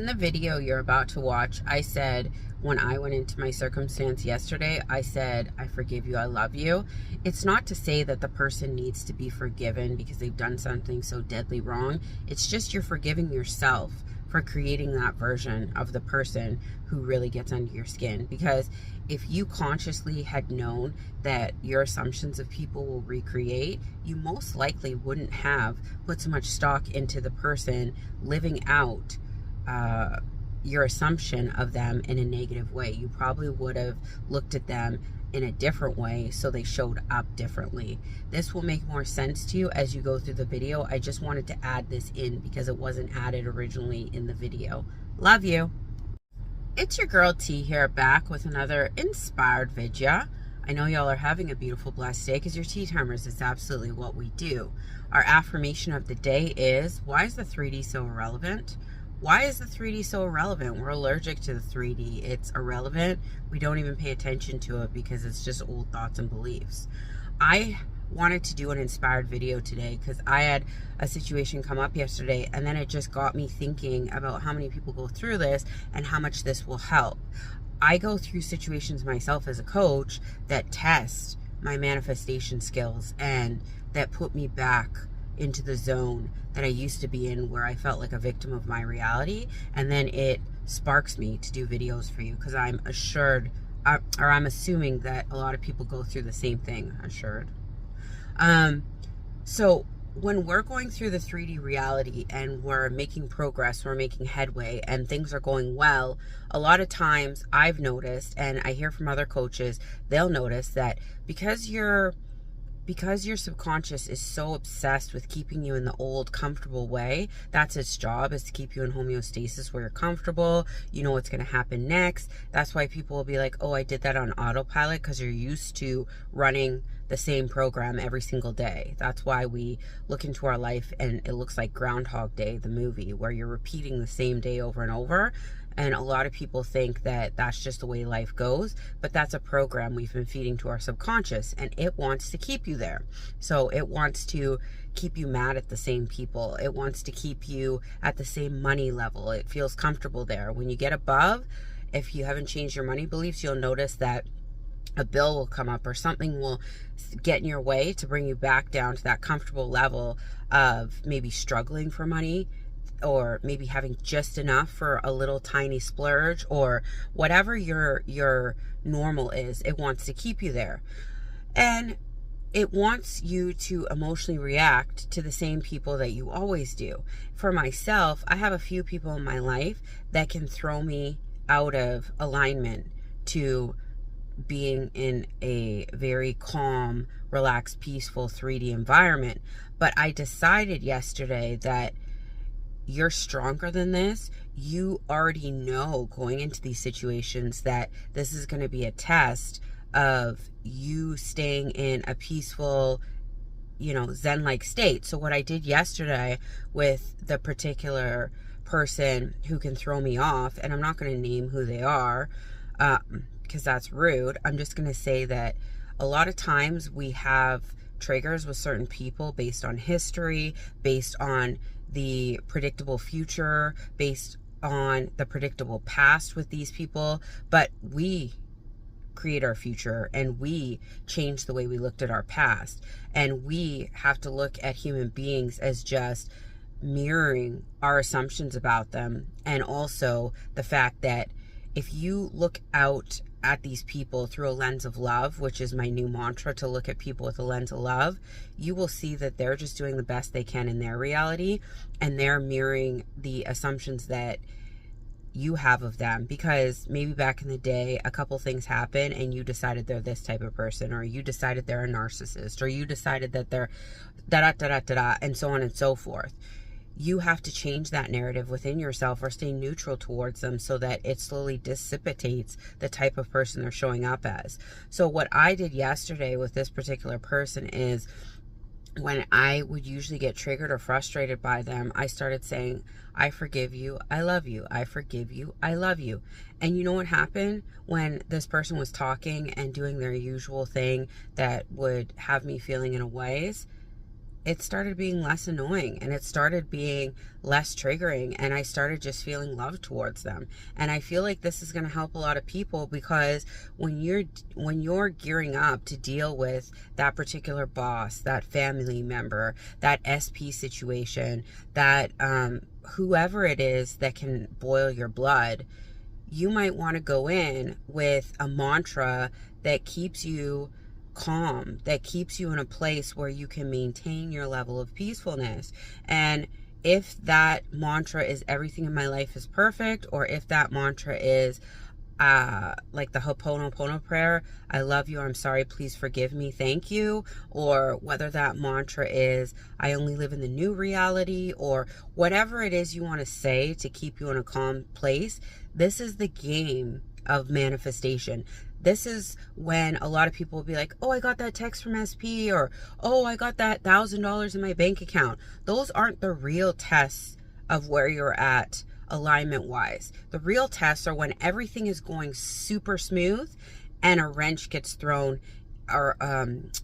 In the video you're about to watch, I said, when I went into my circumstance yesterday, I said, I forgive you, I love you. It's not to say that the person needs to be forgiven because they've done something so deadly wrong. It's just you're forgiving yourself for creating that version of the person who really gets under your skin. Because if you consciously had known that your assumptions of people will recreate, you most likely wouldn't have put so much stock into the person living out your assumption of them in a negative way. You probably would have looked at them in a different way so they showed up differently. This will make more sense to you as you go through the video. I just wanted to add this in because it wasn't added originally in the video. Love you. It's your girl T here, back with another inspired video. I know y'all are having a beautiful, blessed day because you're tea timers. It's absolutely what we do. Our affirmation of the day is, why is the 3D so irrelevant? Why is the 3D so irrelevant? We're allergic to the 3D. It's irrelevant. We don't even pay attention to it because it's just old thoughts and beliefs. I wanted to do an inspired video today because I had a situation come up yesterday, and then it just got me thinking about how many people go through this and how much this will help. I go through situations myself as a coach that test my manifestation skills and that put me back into the zone that I used to be in, where I felt like a victim of my reality, and then it sparks me to do videos for you because I'm assured, or I'm assuming that a lot of people go through the same thing. So when we're going through the 3D reality and we're making progress, we're making headway, and things are going well, a lot of times I've noticed, and I hear from other coaches, they'll notice that because your subconscious is so obsessed with keeping you in the old comfortable way, that's its job, is to keep you in homeostasis where you're comfortable, you know what's going to happen next. That's why people will be like, oh, I did that on autopilot, because you're used to running the same program every single day. That's why we look into our life and it looks like Groundhog Day, the movie, where you're repeating the same day over and over. And a lot of people think that that's just the way life goes, but that's a program we've been feeding to our subconscious, and it wants to keep you there. So it wants to keep you mad at the same people. It wants to keep you at the same money level. It feels comfortable there. When you get above, if you haven't changed your money beliefs, you'll notice that a bill will come up or something will get in your way to bring you back down to that comfortable level of maybe struggling for money, or maybe having just enough for a little tiny splurge, or whatever your normal is. It wants to keep you there, and it wants you to emotionally react to the same people that you always do. For myself, I have a few people in my life that can throw me out of alignment to being in a very calm, relaxed, peaceful 3D environment. But I decided yesterday that you're stronger than this. You already know going into these situations that this is going to be a test of you staying in a peaceful, Zen-like state. So what I did yesterday with the particular person who can throw me off, and I'm not going to name who they are, because that's rude. I'm just going to say that a lot of times we have triggers with certain people based on history, based on the predictable future, based on the predictable past with these people, but we create our future and we change the way we looked at our past. And we have to look at human beings as just mirroring our assumptions about them, and also the fact that if you look out at these people through a lens of love, which is my new mantra, to look at people with a lens of love, you will see that they're just doing the best they can in their reality, and they're mirroring the assumptions that you have of them, because maybe back in the day a couple things happen and you decided they're this type of person, or you decided they're a narcissist, or you decided that they're da-da-da-da-da-da, and so on and so forth. You have to change that narrative within yourself, or stay neutral towards them, so that it slowly dissipates the type of person they're showing up as. So what I did yesterday with this particular person is, when I would usually get triggered or frustrated by them, I started saying, I forgive you, I love you. I forgive you, I love you. And you know what happened? When this person was talking and doing their usual thing that would have me feeling in a ways, it started being less annoying and it started being less triggering, and I started just feeling love towards them. And I feel like this is going to help a lot of people, because when you're gearing up to deal with that particular boss, that family member, that SP situation, that whoever it is that can boil your blood, you might want to go in with a mantra that keeps you calm, that keeps you in a place where you can maintain your level of peacefulness. And if that mantra is everything in my life is perfect, or if that mantra is like the Ho'oponopono prayer, I love you, I'm sorry, please forgive me, thank you, or whether that mantra is I only live in the new reality, or whatever it is you want to say to keep you in a calm place, this is the game of manifestation. This is when a lot of people will be like, oh, I got that text from SP, or, oh, I got that $1,000 in my bank account. Those aren't the real tests of where you're at alignment wise. The real tests are when everything is going super smooth and a wrench gets thrown, or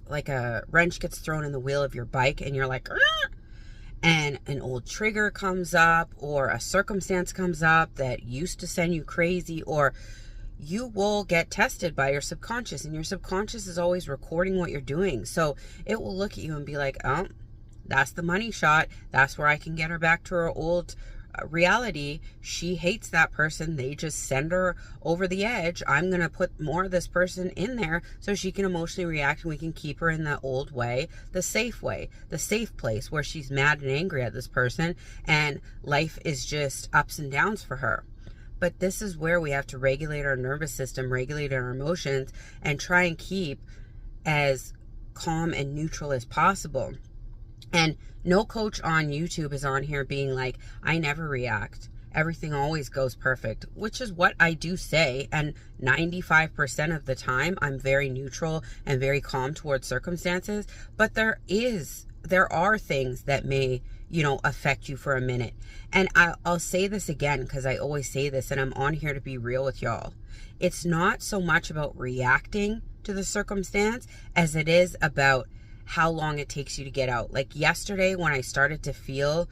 like a wrench gets thrown in the wheel of your bike, and you're like, "Argh!" And an old trigger comes up, or a circumstance comes up that used to send you crazy, or you will get tested by your subconscious, and your subconscious is always recording what you're doing. So it will look at you and be like, oh, that's the money shot. That's where I can get her back to her old reality. She hates that person. They just send her over the edge. I'm going to put more of this person in there so she can emotionally react, and we can keep her in the old way, the safe place where she's mad and angry at this person, and life is just ups and downs for her. But this is where we have to regulate our nervous system, regulate our emotions, and try and keep as calm and neutral as possible. And no coach on YouTube is on here being like, I never react. Everything always goes perfect, which is what I do say. And 95% of the time, I'm very neutral and very calm towards circumstances. But there are things that may, affect you for a minute. And I'll say this again, because I always say this, and I'm on here to be real with y'all. It's not so much about reacting to the circumstance as it is about how long it takes you to get out. Like yesterday, when I started to feel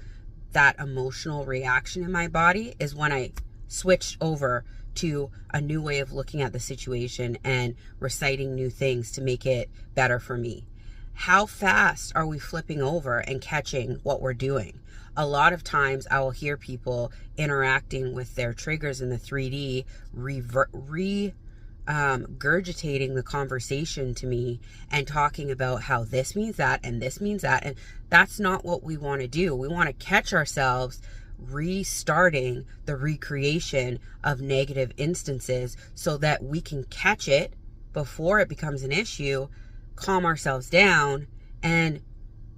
that emotional reaction in my body, is when I switched over to a new way of looking at the situation and reciting new things to make it better for me. How fast are we flipping over and catching what we're doing? A lot of times I will hear people interacting with their triggers in the 3D, regurgitating the conversation to me and talking about how this means that and this means that. And that's not what we want to do. We want to catch ourselves restarting the recreation of negative instances so that we can catch it before it becomes an issue, calm ourselves down, and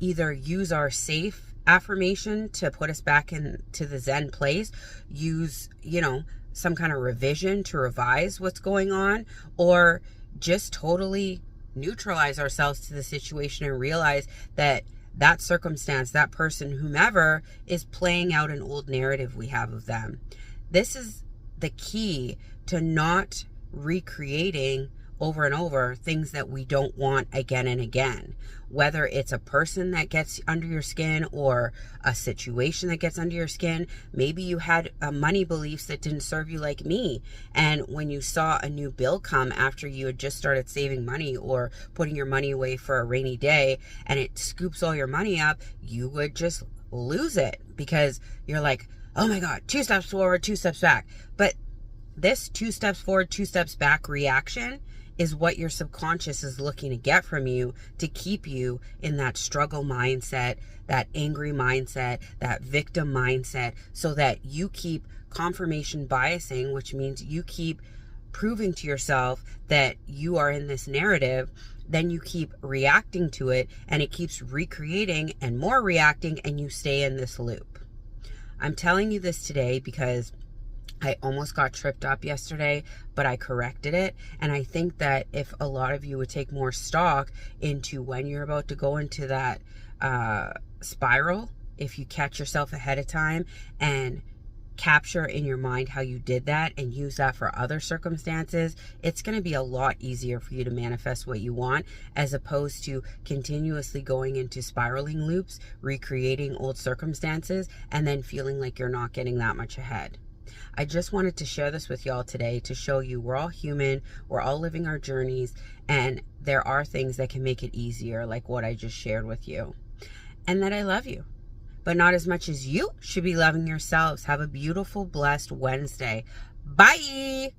either use our safe affirmation to put us back into the Zen place, use, some kind of revision to revise what's going on, or just totally neutralize ourselves to the situation and realize that that circumstance, that person, whomever, is playing out an old narrative we have of them. This is the key to not recreating over and over things that we don't want again and again. Whether it's a person that gets under your skin or a situation that gets under your skin. Maybe you had money beliefs that didn't serve you, like me. And when you saw a new bill come after you had just started saving money or putting your money away for a rainy day, and it scoops all your money up, you would just lose it because you're like, oh my God, 2 steps forward, 2 steps back. But this 2 steps forward, 2 steps back reaction is what your subconscious is looking to get from you to keep you in that struggle mindset, that angry mindset, that victim mindset, so that you keep confirmation biasing, which means you keep proving to yourself that you are in this narrative. Then you keep reacting to it, and it keeps recreating and more reacting, and you stay in this loop. I'm telling you this today because I almost got tripped up yesterday, but I corrected it. And I think that if a lot of you would take more stock into when you're about to go into that spiral, if you catch yourself ahead of time and capture in your mind how you did that and use that for other circumstances, it's going to be a lot easier for you to manifest what you want, as opposed to continuously going into spiraling loops, recreating old circumstances, and then feeling like you're not getting that much ahead. I just wanted to share this with y'all today to show you we're all human, we're all living our journeys, and there are things that can make it easier, like what I just shared with you. And that I love you, but not as much as you should be loving yourselves. Have a beautiful, blessed Wednesday. Bye.